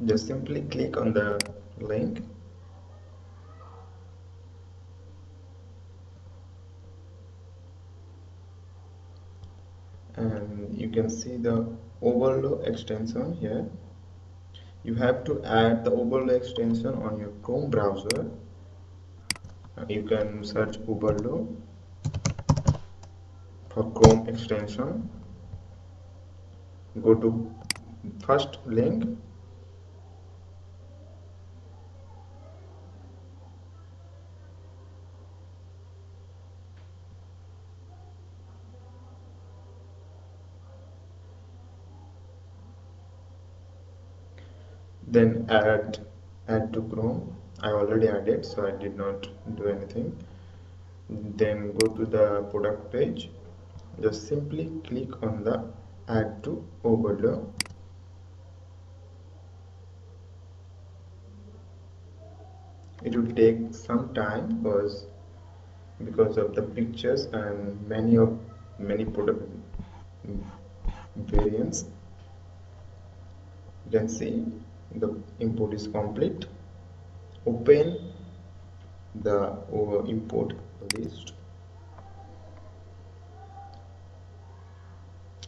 Just simply click on the link and you can see the Oberlo extension here. You have to add the Oberlo extension on your Chrome browser. You can search Oberlo for Chrome extension. Go to first link, then add to Chrome. I already added, so I did not do anything. Then go to the product page. Just simply click on the add to Oberlo. It will take some time because of the pictures and many product variants. You can see the import is complete. Open the import list.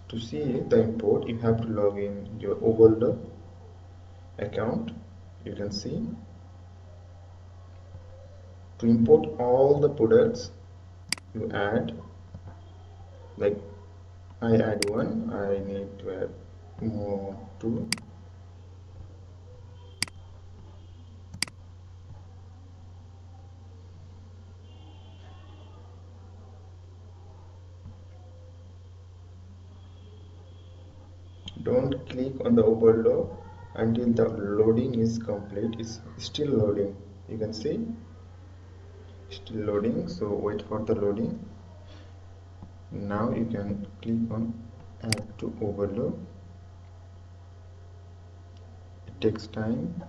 To see the import, you have to log in your Oberlo account. You can see to import all the products you add, like I add one, I need to add more two. Don't click on the Oberlo until the loading is complete. It's still loading. You can see still loading, so wait for the loading. Now you can click on add to Oberlo. It takes time.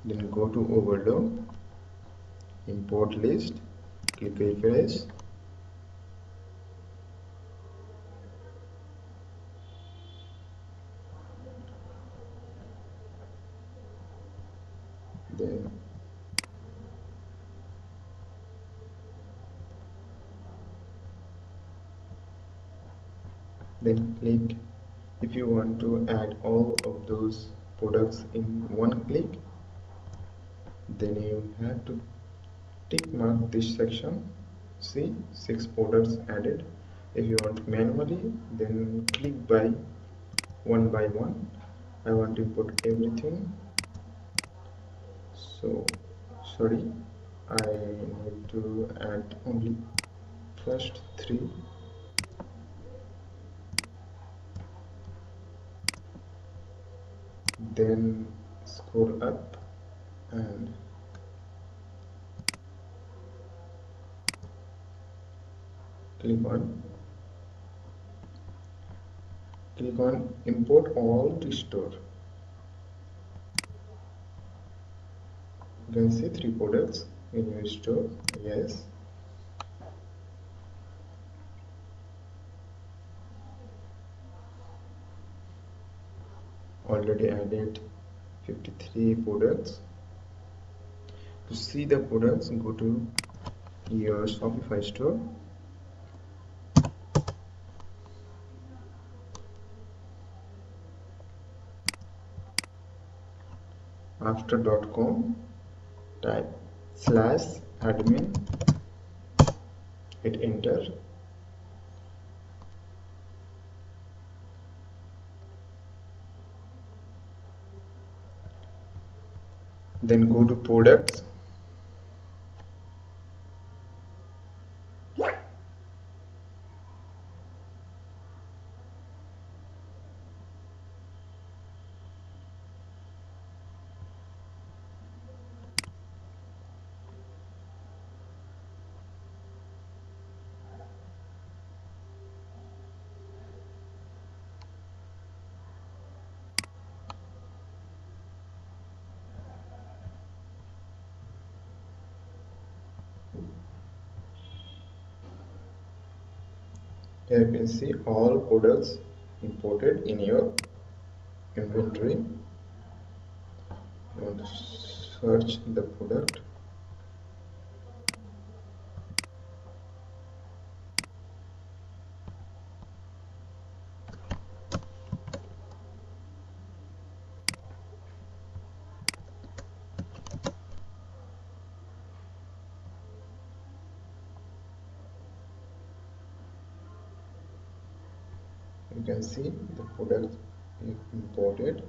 Then go to Oberlo, import list, click refresh. Then click if you want to add all of those products in one click. Then you have to tick mark this section. See, 6 products added. If you want manually, then click by one. I want to import everything, so sorry, I need to add only first 3. Then scroll up and click on import all to store. You can see 3 products in your store. Yes, already added 53 products. To see the products, go to your Shopify store. After .com, type /admin, hit enter. Then go to products. Here you can see all products imported in your inventory. You want to search the product. You can see the product imported.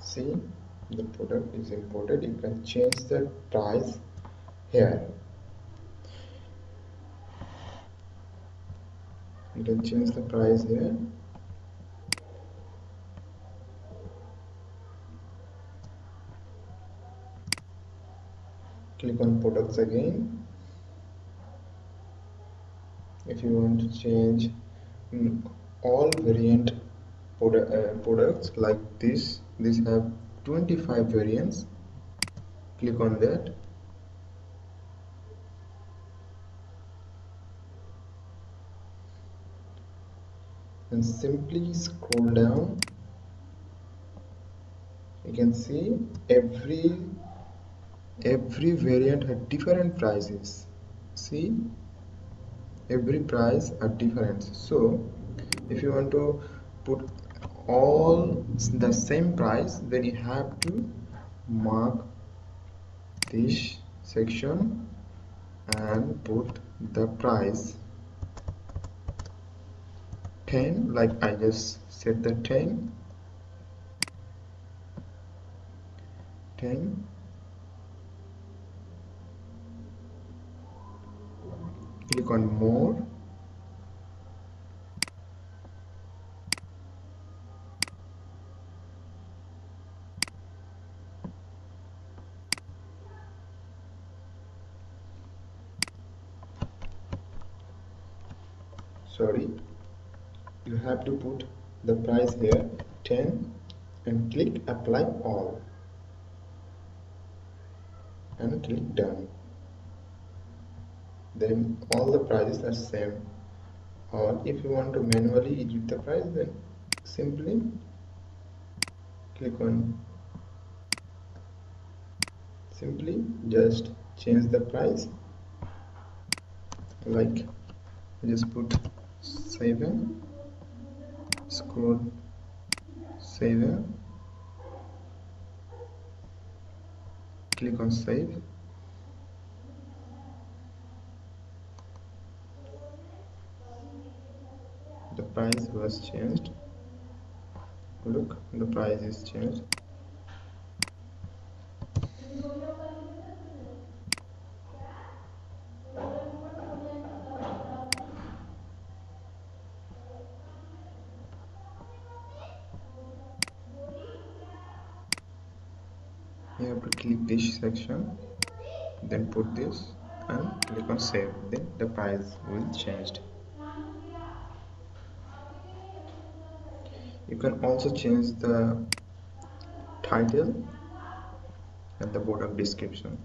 See, the product is imported. You can change the price here. You can change the price here. Click on products again. If you want to change all variant products like this have 25 variants. Click on that. And simply scroll down. You can see every variant had different prices. See, every price are different. So if you want to put all the same price, then you have to mark this section and put the price 10, like I just set the 10. Click on more. Sorry, you have to put the price here 10 and click apply all and click done. Then all the prices are same. Or if you want to manually edit the price, then simply click on just change the price, like just put 7, scroll 7, click on save. The price was changed. Look, the price is changed. You have to click this section, then put this and click on save. Then the price will change. You can also change the title and the product description.